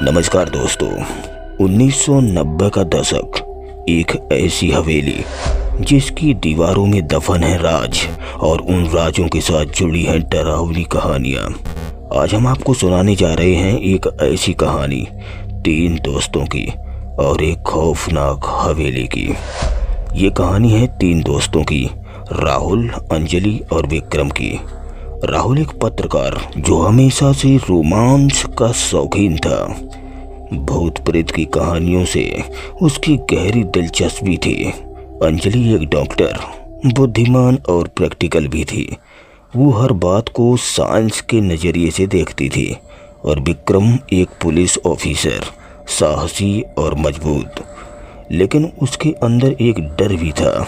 नमस्कार दोस्तों, 1990 का दशक, एक ऐसी हवेली जिसकी दीवारों में दफन है राज और उन राजों के साथ जुड़ी हैं डरावनी कहानियां। आज हम आपको सुनाने जा रहे हैं एक ऐसी कहानी, 3 दोस्तों की और एक खौफनाक हवेली की। ये कहानी है 3 दोस्तों की, राहुल, अंजलि और विक्रम की। राहुल एक पत्रकार जो हमेशा से रोमांच का शौकीन था। भूत प्रेत की कहानियों से उसकी गहरी दिलचस्पी थी। अंजलि एक डॉक्टर, बुद्धिमान और प्रैक्टिकल भी थी। वो हर बात को साइंस के नज़रिए से देखती थी। और विक्रम एक पुलिस ऑफिसर, साहसी और मजबूत। लेकिन उसके अंदर एक डर भी था,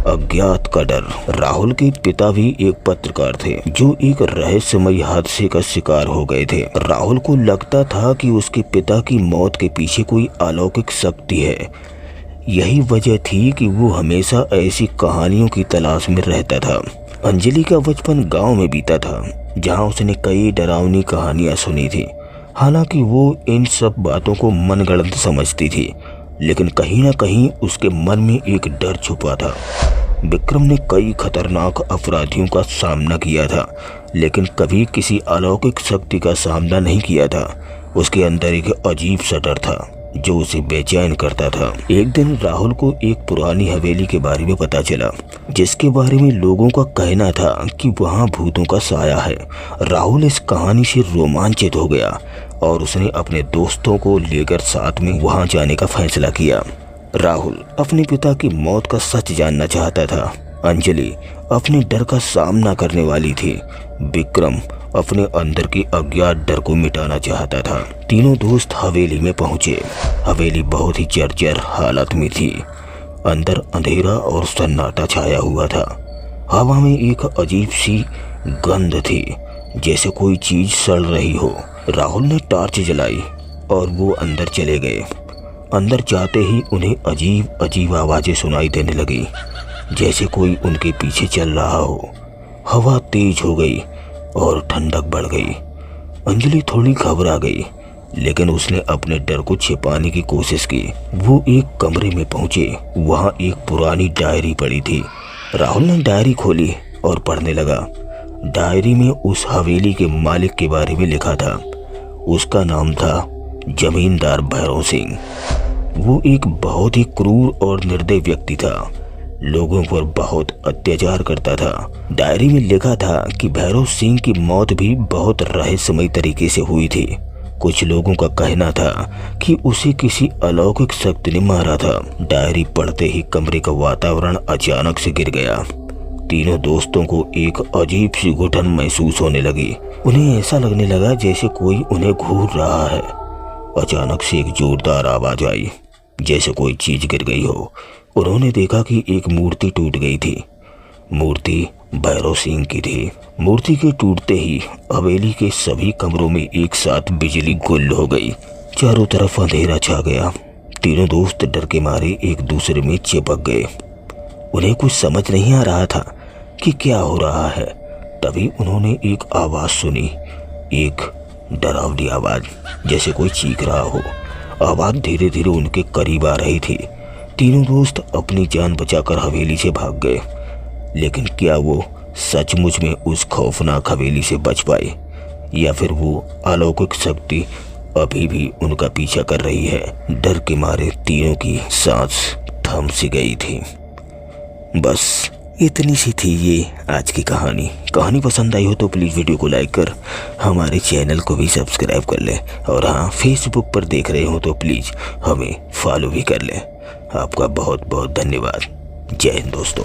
अज्ञात का डर। राहुल के पिता भी एक पत्रकार थे जो एक रहस्यमयी हादसे का शिकार हो गए थे। राहुल को लगता था कि उसके पिता की मौत के पीछे कोई अलौकिक शक्ति है। यही वजह थी कि वो हमेशा ऐसी कहानियों की तलाश में रहता था। अंजलि का बचपन गांव में बीता था, जहां उसने कई डरावनी कहानियां सुनी थी। हालांकि वो इन सब बातों को मनगढ़ंत समझती थी, लेकिन कहीं ना कहीं उसके मन में एक डर छुपा था। विक्रम ने कई खतरनाक अपराधियों का सामना किया था, लेकिन कभी किसी अलौकिक शक्ति का सामना नहीं किया था। उसके अंदर एक अजीब सा डर था जो उसे बेचैन करता था। एक दिन राहुल को एक पुरानी हवेली के बारे में पता चला, जिसके बारे में लोगों का कहना था कि वहाँ भूतों का साया है। राहुल इस कहानी से रोमांचित हो गया और उसने अपने दोस्तों को लेकर साथ में वहां जाने का फैसला किया। राहुल अपने पिता की मौत का सच जानना चाहता था। अंजलि अपने डर का सामना करने वाली थी। विक्रम अपने अंदर के अज्ञात डर को मिटाना चाहता था। तीनों दोस्त हवेली में पहुंचे। हवेली बहुत ही जर्जर हालत में थी। अंदर अंधेरा और सन्नाटा छाया हुआ था। हवा में एक अजीब सी गंध थी, जैसे कोई चीज सड़ रही हो। राहुल ने टॉर्च जलाई और वो अंदर चले गए। अंदर जाते ही उन्हें अजीब अजीब आवाजें सुनाई देने लगी, जैसे कोई उनके पीछे चल रहा हो। हवा तेज हो गई और ठंडक बढ़ गई। अंजलि थोड़ी घबरा गई, लेकिन उसने अपने डर को छिपाने की कोशिश की। वो एक कमरे में पहुंचे। वहाँ एक पुरानी डायरी पड़ी थी। राहुल ने डायरी खोली और पढ़ने लगा। डायरी में उस हवेली के मालिक के बारे में लिखा था। उसका नाम था जमींदार भैरव सिंह। वो एक बहुत ही क्रूर और निर्दयी व्यक्ति था। लोगों पर बहुत अत्याचार करता था। डायरी में लिखा था कि भैरव सिंह की मौत भी बहुत रहस्यमयी तरीके से हुई थी। कुछ लोगों का कहना था कि उसे किसी अलौकिक शक्ति ने मारा था। डायरी पढ़ते ही कमरे का वातावरण अचानक से गिर गया। तीनों दोस्तों को एक अजीब सी घुटन महसूस होने लगी। उन्हें ऐसा लगने लगा जैसे कोई उन्हें घूर रहा है। अचानक से एक जोरदार आवाज आई, जैसे कोई चीज गिर गई हो। उन्होंने देखा कि एक मूर्ति टूट गई थी। मूर्ति भैरव सिंह की थी। मूर्ति के टूटते ही हवेली के सभी कमरों में एक साथ बिजली गुल हो गई। चारों तरफ अंधेरा छा गया। तीनों दोस्त डर के मारे एक दूसरे में चिपक गए। उन्हें कुछ समझ नहीं आ रहा था कि क्या हो रहा है। तभी उन्होंने एक आवाज सुनी, एक डरावनी आवाज, जैसे कोई चीख रहा हो। आवाज धीरे धीरे उनके करीब आ रही थी। तीनों दोस्त अपनी जान बचाकर हवेली से भाग गए, लेकिन क्या वो सचमुच में उस खौफनाक हवेली से बच पाए, या फिर वो अलौकिक शक्ति अभी भी उनका पीछा कर रही है? डर के मारे तीनों की सांस थम सी गई थी। बस इतनी सी थी ये आज की कहानी। कहानी पसंद आई हो तो प्लीज़ वीडियो को लाइक कर हमारे चैनल को भी सब्सक्राइब कर ले। और हाँ, फेसबुक पर देख रहे हो तो प्लीज़ हमें फॉलो भी कर ले। आपका बहुत बहुत धन्यवाद। जय हिंद दोस्तों।